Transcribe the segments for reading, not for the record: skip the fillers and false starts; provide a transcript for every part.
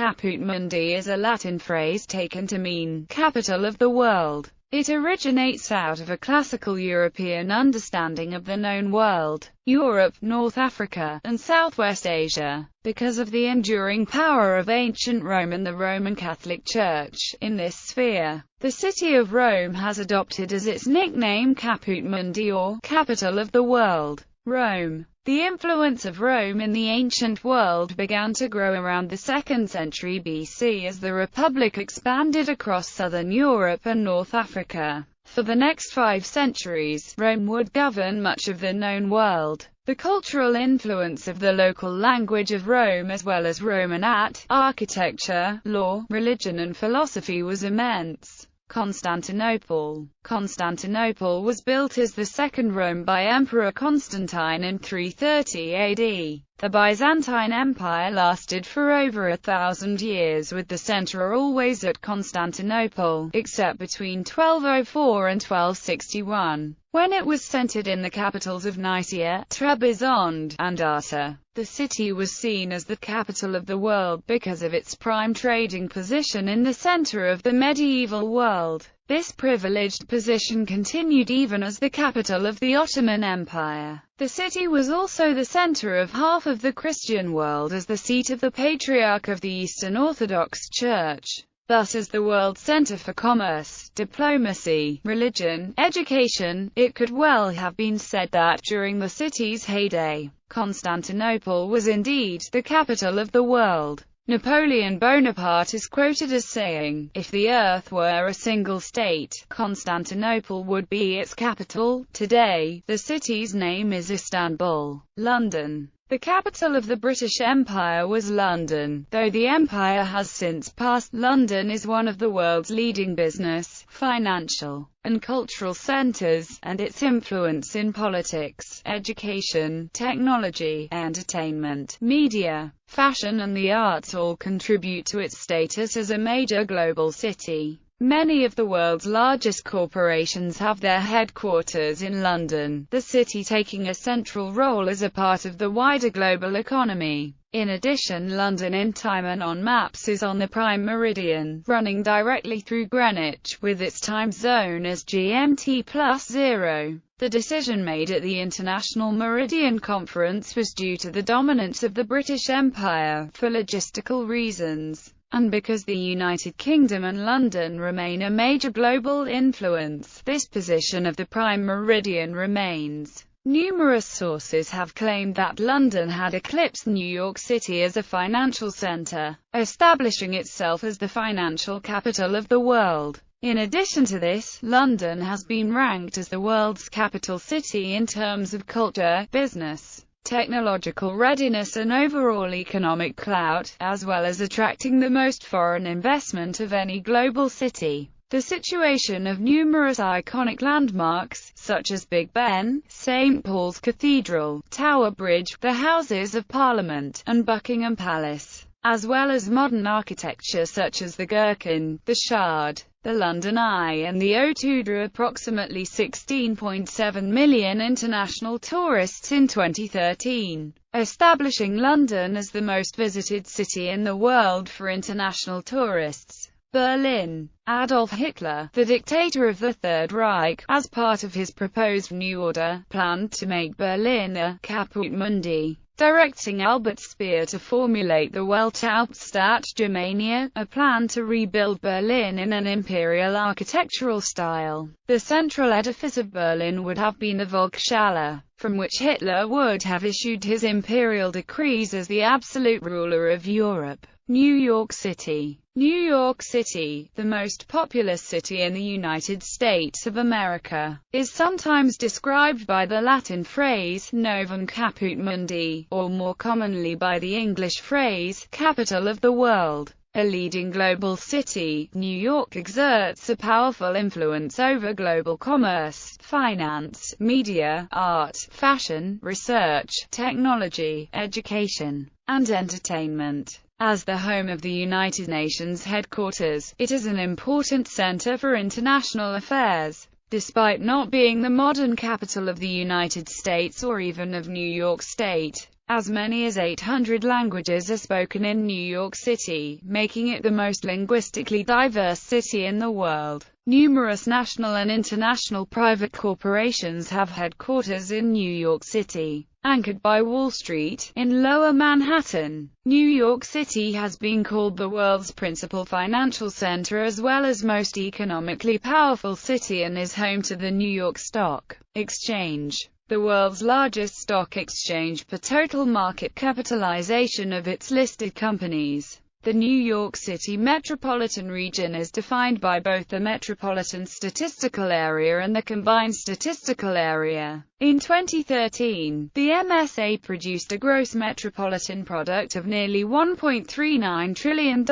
Caput Mundi is a Latin phrase taken to mean capital of the world. It originates out of a classical European understanding of the known world, Europe, North Africa, and Southwest Asia. Because of the enduring power of ancient Rome and the Roman Catholic Church in this sphere, the city of Rome has adopted as its nickname Caput Mundi, or capital of the world. Rome. The influence of Rome in the ancient world began to grow around the 2nd century BC as the Republic expanded across southern Europe and North Africa. For the next 5 centuries, Rome would govern much of the known world. The cultural influence of the local language of Rome as well as Roman art, architecture, law, religion and philosophy was immense. Constantinople. Constantinople was built as the Second Rome by Emperor Constantine in 330 AD. The Byzantine Empire lasted for over 1,000 years with the center always at Constantinople, except between 1204 and 1261, when it was centered in the capitals of Nicaea, Trebizond, and Arta. The city was seen as the capital of the world because of its prime trading position in the center of the medieval world. This privileged position continued even as the capital of the Ottoman Empire. The city was also the center of half of the Christian world as the seat of the Patriarch of the Eastern Orthodox Church. Thus, as the world center for commerce, diplomacy, religion, education, it could well have been said that, during the city's heyday, Constantinople was indeed the capital of the world. Napoleon Bonaparte is quoted as saying, "If the earth were a single state, Constantinople would be its capital." Today, the city's name is Istanbul. London. The capital of the British Empire was London. Though the empire has since passed, London is one of the world's leading business, financial, and cultural centers, and its influence in politics, education, technology, entertainment, media, fashion and the arts all contribute to its status as a major global city. Many of the world's largest corporations have their headquarters in London, the city taking a central role as a part of the wider global economy. In addition, London in time and on maps is on the prime meridian, running directly through Greenwich, with its time zone as GMT+0. The decision made at the International Meridian Conference was due to the dominance of the British Empire, for logistical reasons, and because the United Kingdom and London remain a major global influence, this position of the prime meridian remains. Numerous sources have claimed that London had eclipsed New York City as a financial center, establishing itself as the financial capital of the world. In addition to this, London has been ranked as the world's capital city in terms of culture, business, technological readiness and overall economic clout, as well as attracting the most foreign investment of any global city. The situation of numerous iconic landmarks, such as Big Ben, St. Paul's Cathedral, Tower Bridge, the Houses of Parliament, and Buckingham Palace, as well as modern architecture such as the Gherkin, the Shard, the London Eye and the O2 drew approximately 16.7 million international tourists in 2013, establishing London as the most visited city in the world for international tourists. Berlin. Adolf Hitler, the dictator of the Third Reich, as part of his proposed New Order, planned to make Berlin a Caput Mundi, directing Albert Speer to formulate the Welthauptstadt Germania, a plan to rebuild Berlin in an imperial architectural style. The central edifice of Berlin would have been the Volkshalle, from which Hitler would have issued his imperial decrees as the absolute ruler of Europe. New York City. New York City, the most populous city in the United States of America, is sometimes described by the Latin phrase, Novum Caput Mundi, or more commonly by the English phrase, capital of the world. A leading global city, New York exerts a powerful influence over global commerce, finance, media, art, fashion, research, technology, education, and entertainment. As the home of the United Nations headquarters, it is an important center for international affairs. Despite not being the modern capital of the United States or even of New York State, As many as 800 languages are spoken in New York City, making it the most linguistically diverse city in the world. Numerous national and international private corporations have headquarters in New York City, anchored by Wall Street, in Lower Manhattan. New York City has been called the world's principal financial center as well as most economically powerful city, and is home to the New York Stock Exchange, the world's largest stock exchange per total market capitalization of its listed companies. The New York City metropolitan region is defined by both the Metropolitan Statistical Area and the Combined Statistical Area. In 2013, the MSA produced a gross metropolitan product of nearly $1.39 trillion,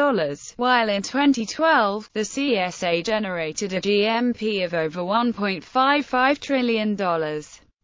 while in 2012, the CSA generated a GMP of over $1.55 trillion.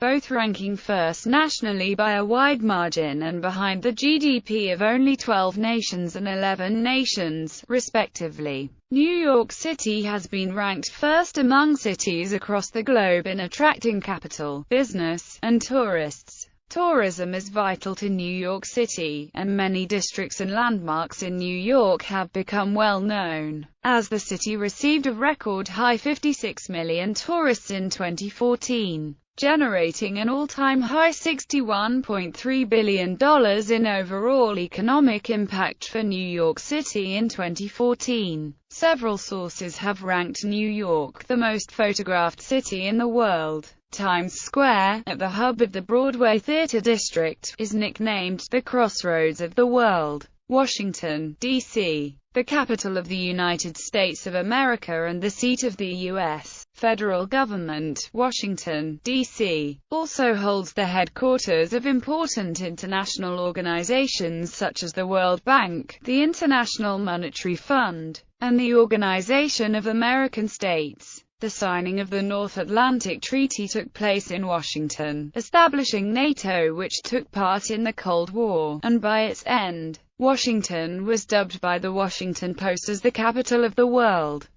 Both ranking first nationally by a wide margin and behind the GDP of only 12 nations and 11 nations, respectively. New York City has been ranked first among cities across the globe in attracting capital, business, and tourists. Tourism is vital to New York City, and many districts and landmarks in New York have become well known, as the city received a record high 56 million tourists in 2014. Generating an all-time high $61.3 billion in overall economic impact for New York City in 2014. Several sources have ranked New York the most photographed city in the world. Times Square, at the hub of the Broadway Theater District, is nicknamed the Crossroads of the World. Washington, D.C., the capital of the United States of America and the seat of the U.S. federal government, Washington, D.C., also holds the headquarters of important international organizations such as the World Bank, the International Monetary Fund, and the Organization of American States. The signing of the North Atlantic Treaty took place in Washington, establishing NATO, which took part in the Cold War, and by its end, Washington was dubbed by the Washington Post as the capital of the world.